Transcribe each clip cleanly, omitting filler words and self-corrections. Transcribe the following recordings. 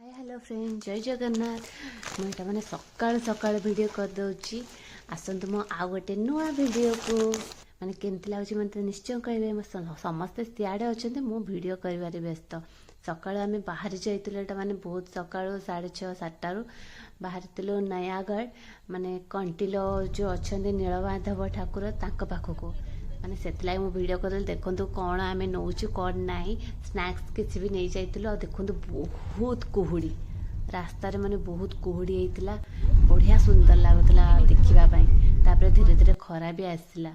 Hi hello friend जय जगन्नाथ मुझे मैंने सकाल सकाल वीडियो कर दूची आसतु मो आउ गोटे नुआ वीडियो को माने केमती लगुच मत निश्चय कहे समस्ते सियाड़े अच्छा मो वीडियो कर व्यस्त सका आम बाहरी जाइए माने बहुत सका 6:30 बाहरी नयागढ़ माने कंटिलो जो अच्छा नीलमाधव ठाकुर तांको पाखक माने से वीडियो कर देखु कौन आम नौ कौन ना स्नैक्स किसी भी नहीं जाइलु देखु बहुत कुहुड़ी रास्तार माने बहुत कुहुड़ी होता बढ़िया सुंदर लगुला देखा धीरे धीरे खरा भी आसला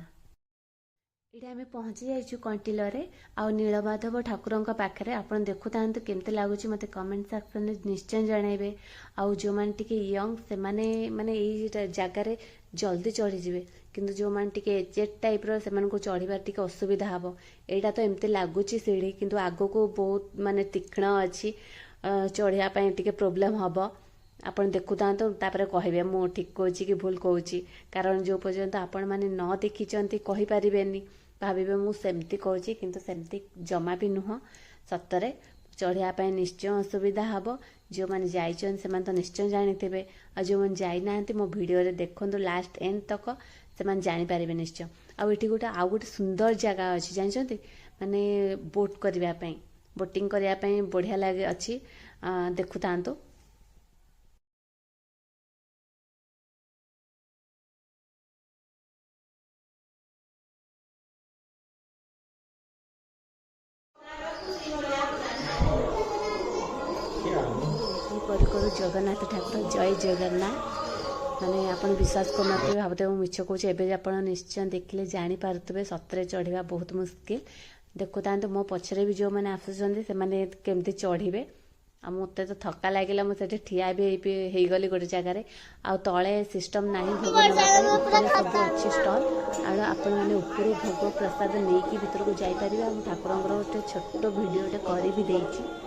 ये आम पहुँची जाइए कंटिल आउ नीलमाधव ठाकुर पाखे आप देखु था केमती लगुच मत कमेंट सेक्शन में निश्चय जनइबे आउ जो मैंने यंग से माने ये जगार जल्दी चढ़ीजे किंतु जो मैंने एजेड टाइप रो चढ़ार टी असुविधा हम यहाँ तो एमती लगुच सीढ़ी किंतु आग को बहुत माने तीक्ष्ण अच्छी चढ़ापी टी प्रोब्लेम हम आपन देखु था कहे मु ठीक कहूँ कि भूल कहूँ कारण जो पर्यंत आपण मैंने न देखी कहीपरेनि भावे मुझे कहूँ किंतु सेमती जमा भी नुह सतरे चढ़ापी निश्चय असुविधा हम जो मैंने जाइछन से तो निश्चय जानी आ जो मैंने जाइना मो वीडियो देखो लास्ट एंड तक से जानीपारे निश्चय आठी गोटे आउ गोटे सुंदर जगह अच्छी जानते माने बोट करने बोटिंग करने बढ़िया लगे अच्छी देखु था करू जगन्नाथ ठाकुर जय जगन्नाथ माने आप विश्वास करना भावते मुझे मिछ कौचे एवं आप निश्चय देखिले जानीपे सतरे चढ़ा बहुत मुस्किल देखु था मो पछरे भी जो मैंने आसुँच से केमती चढ़े आ मत तो थका लगे मुझे ठिया भी होगली गोटे जगार आ तले सिस्टम ना भोग नापे सब अच्छी स्टल आपण मैंने ऊपर भोग प्रसाद नहीं कि भीतर को जापर ठाकुर गोटे छोट भिडटे कर भी देती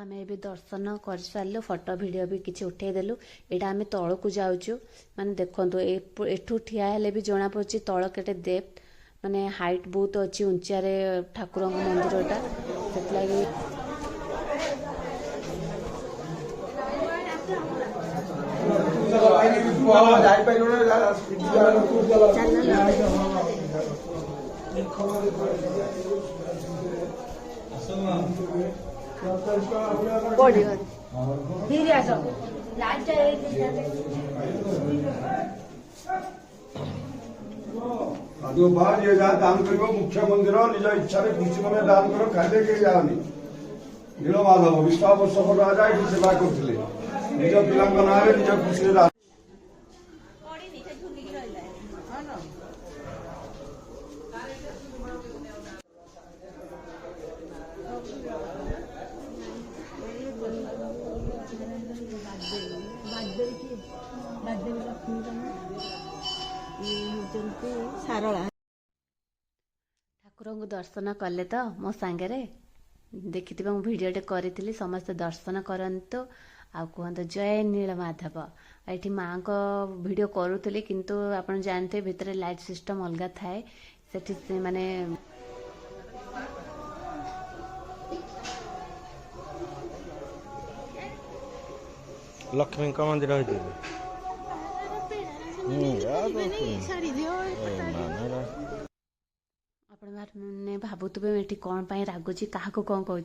आम ए दर्शन कर सारू फोटो वीडियो भी किसी उठेदेलु यहाँ आम तल को जाऊँ माने देखो एठू ठिया हेले भी जना पड़ी तल केटे डेप्थ माने हाइट बहुत अच्छी उंचारे ठाकुर मंदिरटा से बाहर ये दान कर मुख्य मंदिर निज इच्छा खुशी मन दान कर खाद्य के जाओनी नीलमाधव 20 वर्ष राजा ये सेवा करते निज पिला ना निज खुशी सारला ठाकुर को दर्शन कले तो मो सांगे देखि भिडटे करी समस्त दर्शन करंतु आ कहते जय नीलमाधव ये माँ को वीडियो करुली किंतु आप जानते भितर लाइट सिस्टम अलग थाए से माने लक्ष्मी मंदिर आपने भावुवे ये कौन रागुची क्या कौन कहूँ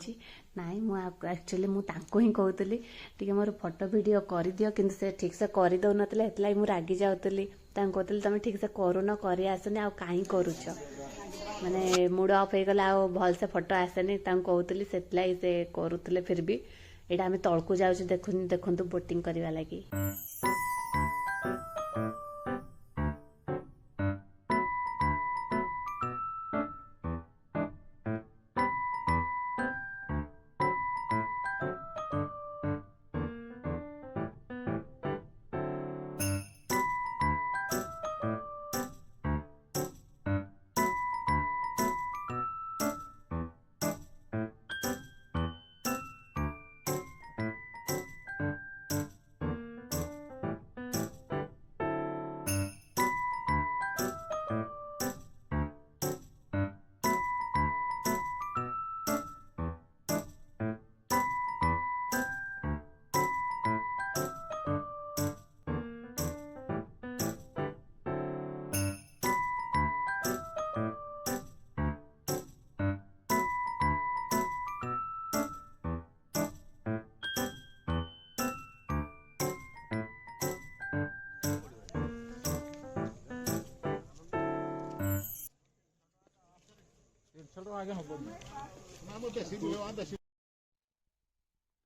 ना एक्चुअली मुझे कहूली टी मोर फोटो वीडियो कर दियो कि से ठीक से कर दौन से मुझे रागी जाऊली कहती तुम ठीक से करून कर आसनी आ कहीं करुच माने मूड अफ हो गला भल से फोटो आसेनी कहती से करुले फिर भी यहाँ आम तल को जाऊँ देखु बोटिंग करने लगी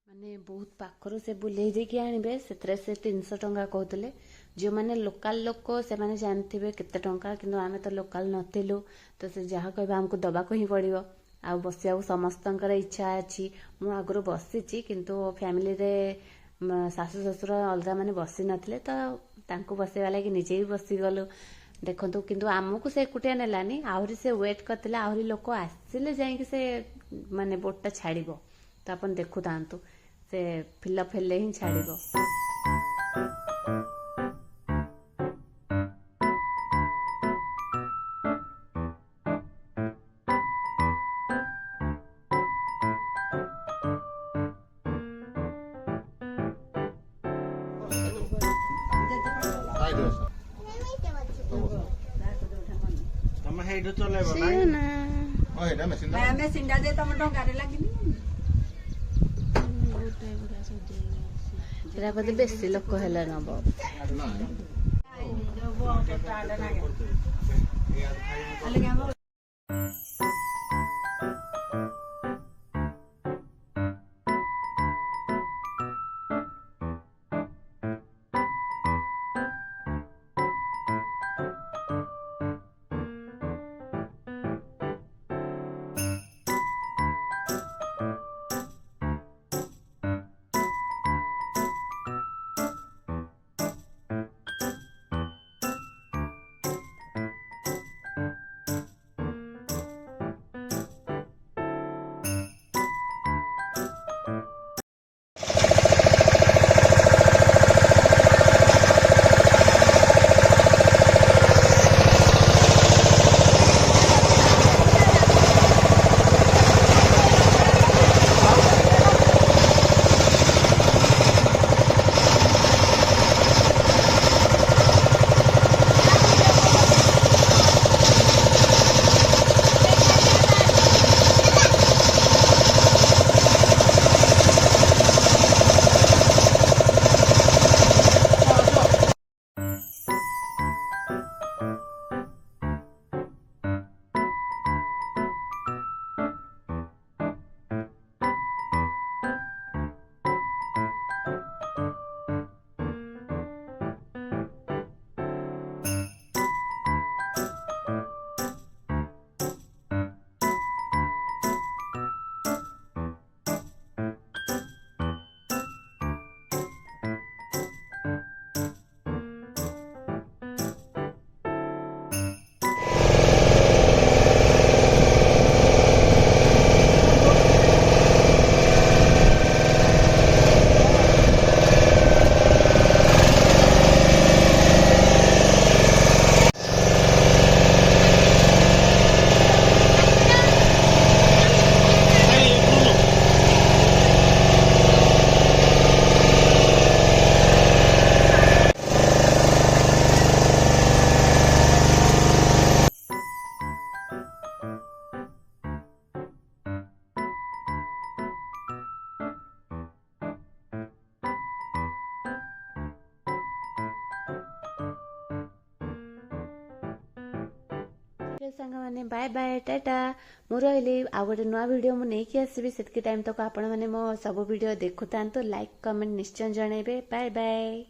ମାନେ ବହୁତ ପାଖରୁ ସେ ବୁଲେଇ ଦେଇକି ଆଣିବେ, ସେଥିରେ ସେ 300 ଟଙ୍କା କହୁଥିଲେ। ଯେଉଁମାନେ ଲୋକାଲ ଲୋକ ସେମାନେ ଜାଣିଥିବେ କେତେ ଟଙ୍କା, କିନ୍ତୁ ଆମେ ତ ଲୋକାଲ ନଥିଲୁ, ତ ସେ ଯାହା କହିବେ ଆମକୁ ଦେବାକୁ ହିଁ ପଡ଼ିବ। ଆଉ ବସିବାକୁ ସମସ୍ତଙ୍କର ଇଚ୍ଛା ଅଛି। ମୁଁ ଆଗରୁ ବସିଛି, କିନ୍ତୁ ଫ୍ୟାମିଲିରେ ଶାଶୁ ଶ୍ୱଶୁର ଅଲଗା ମାନେ ବସି ନଥିଲେ, ତ ତାଙ୍କୁ ବସେଇବା ଲାଗି ନିଜେ ବି ବସିଗଲୁ। ଦେଖନ୍ତୁ, କିନ୍ତୁ ଆମକୁ ସେ ଏକୁଟିଆ ନେଲାନି, ଆହୁରି ସେ ୱେଟ୍ କରିଥିଲା, ଆହୁରି ଲୋକ ଆସିଲେ ଯାଇକି ସେ ମାନେ ବୋଟ୍ଟା ଛାଡ଼ିବ। ତ ଆପଣ ଦେଖୁଥାନ୍ତୁ, ସେ ଫିଲଅପ୍ ହେଲେ ହିଁ ଛାଡ଼ିବ। ତମେ ହେଇଠୁ ଚଲେଇବ ସିଏ ଆମେ ସିଣ୍ଡା ଯେ ତମ ଟଙ୍କାରେ ଲାଗିନି। ସେଟା ବୋଧେ ବେଶୀ ଲୋକ ହେଲେ ନବ। ସାଙ୍ଗମାନେ ବାଏ ବାଏ ଟାଟା। ମୁଁ ରହିଲି, ଆଉ ଗୋଟେ ନୂଆ ଭିଡ଼ିଓ ମୁଁ ନେଇକି ଆସିବି। ସେତିକି ଟାଇମ୍ ତକ ଆପଣମାନେ ମୋ ସବୁ ଭିଡ଼ିଓ ଦେଖୁଥାନ୍ତୁ, ଲାଇକ୍ କମେଣ୍ଟ ନିଶ୍ଚୟ ଜଣାଇବେ। Bye bye.